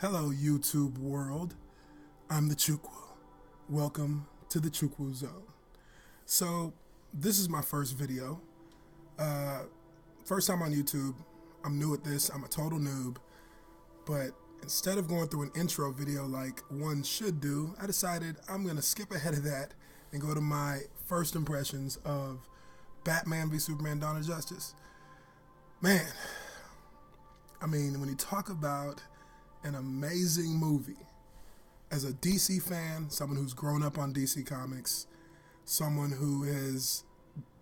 Hello, YouTube world. I'm the Chukwu. Welcome to the Chukwu Zone. So, this is my first video. First time on YouTube. I'm new at this. I'm a total noob. But instead of going through an intro video like one should do, I decided I'm going to skip ahead of that and go to my first impressions of Batman v Superman: Dawn of Justice. Man, I mean, when you talk about an amazing movie, as a DC fan, someone who's grown up on DC Comics, someone who has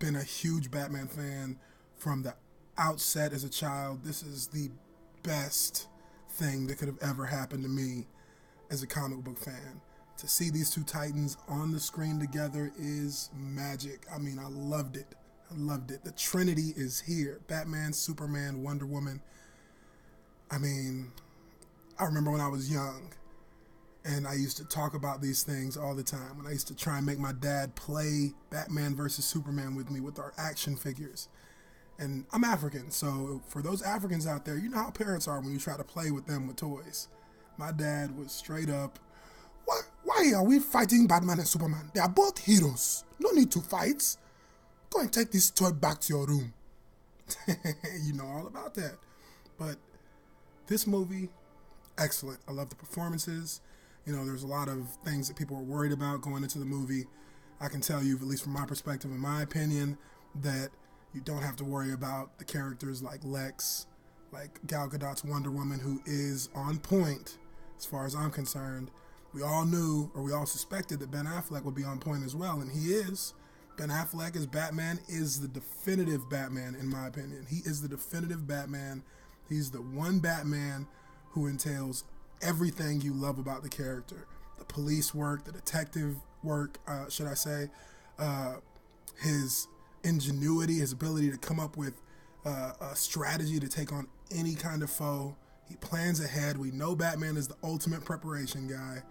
been a huge Batman fan from the outset as a child, this is the best thing that could have ever happened to me as a comic book fan. To see these two titans on the screen together is magic. I mean, I loved it. I loved it. The Trinity is here. Batman, Superman, Wonder Woman. I mean, I remember when I was young and I used to talk about these things all the time. When I used to try and make my dad play Batman versus Superman with me with our action figures. And I'm African, so for those Africans out there, you know how parents are when you try to play with them with toys. My dad was straight up, why are we fighting Batman and Superman? They are both heroes. No need to fight. Go and take this toy back to your room. You know all about that. But this movie, excellent. I love the performances. You know, there's a lot of things that people were worried about going into the movie. I can tell you, at least from my perspective, in my opinion, that you don't have to worry about the characters like Lex, like Gal Gadot's Wonder Woman, who is on point as far as I'm concerned. We all knew, or we all suspected, that Ben Affleck would be on point as well, and he is. Ben Affleck as Batman is the definitive Batman, in my opinion. He is the definitive Batman. He's the one Batman who entails everything you love about the character. The police work, the detective work, should I say, his ingenuity, his ability to come up with a strategy to take on any kind of foe. He plans ahead. We know Batman is the ultimate preparation guy,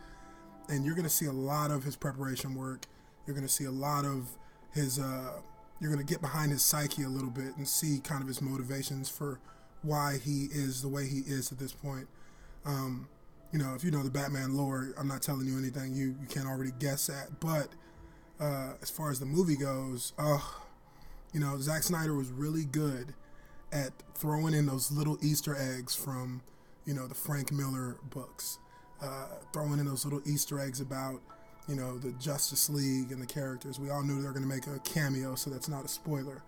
and you're going to see a lot of his preparation work. You're going to see a lot of his, you're going to get behind his psyche a little bit and see kind of his motivations for why he is the way he is at this point. You know, if you know the Batman lore, I'm not telling you anything you can't already guess at. But as far as the movie goes, you know, Zack Snyder was really good at throwing in those little Easter eggs from, you know, the Frank Miller books. Throwing in those little Easter eggs about, you know, the Justice League and the characters. We all knew they were going to make a cameo, so that's not a spoiler.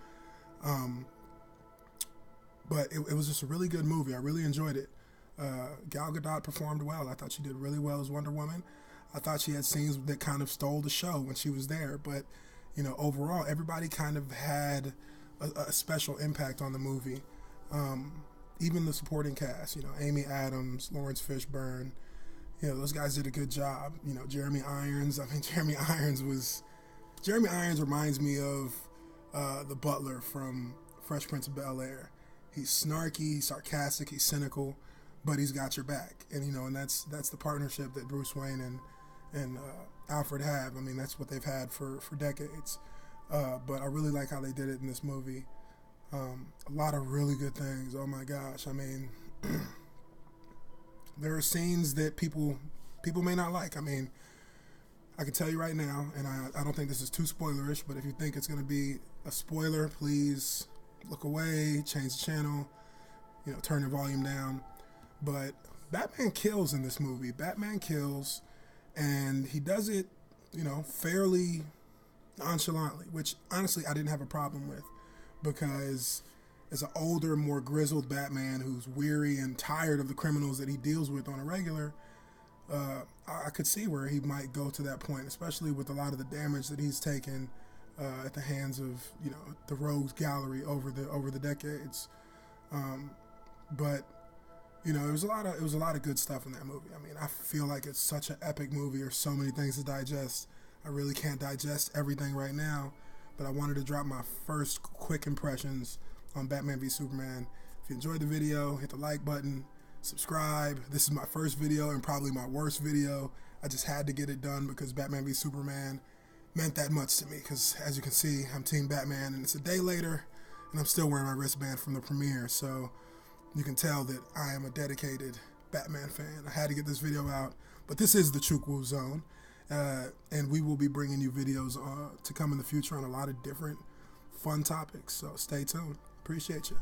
But it was just a really good movie. I really enjoyed it. Gal Gadot performed well. I thought she did really well as Wonder Woman. I thought she had scenes that kind of stole the show when she was there. But, you know, overall, everybody kind of had a special impact on the movie. Even the supporting cast, you know, Amy Adams, Lawrence Fishburne, you know, those guys did a good job. You know, Jeremy Irons. I mean, Jeremy Irons reminds me of the butler from Fresh Prince of Bel-Air. He's snarky, he's sarcastic, he's cynical, but he's got your back. And, you know, and that's the partnership that Bruce Wayne and Alfred have. I mean, that's what they've had for decades. But I really like how they did it in this movie. A lot of really good things. Oh my gosh. I mean, there are scenes that people may not like. I mean, I can tell you right now, and I don't think this is too spoilerish, but if you think it's going to be a spoiler, please look away, change the channel, you know, turn your volume down. But Batman kills in this movie. Batman kills, and he does it, you know, fairly nonchalantly, which honestly I didn't have a problem with, because as an older, more grizzled Batman who's weary and tired of the criminals that he deals with on a regular, I could see where he might go to that point, especially with a lot of the damage that he's taken at the hands of, you know, the Rogues Gallery over the decades. But you know, it was a lot of good stuff in that movie. I mean, I feel like it's such an epic movie. There's so many things to digest. I really can't digest everything right now, but I wanted to drop my first quick impressions on Batman v Superman. If you enjoyed the video, hit the like button, subscribe. This is my first video and probably my worst video. I just had to get it done because Batman v Superman meant that much to me, because as you can see, I'm Team Batman, and it's a day later, and I'm still wearing my wristband from the premiere, so you can tell that I am a dedicated Batman fan. I had to get this video out, but this is the Chukwu Zone, and we will be bringing you videos to come in the future on a lot of different fun topics. So stay tuned. Appreciate you.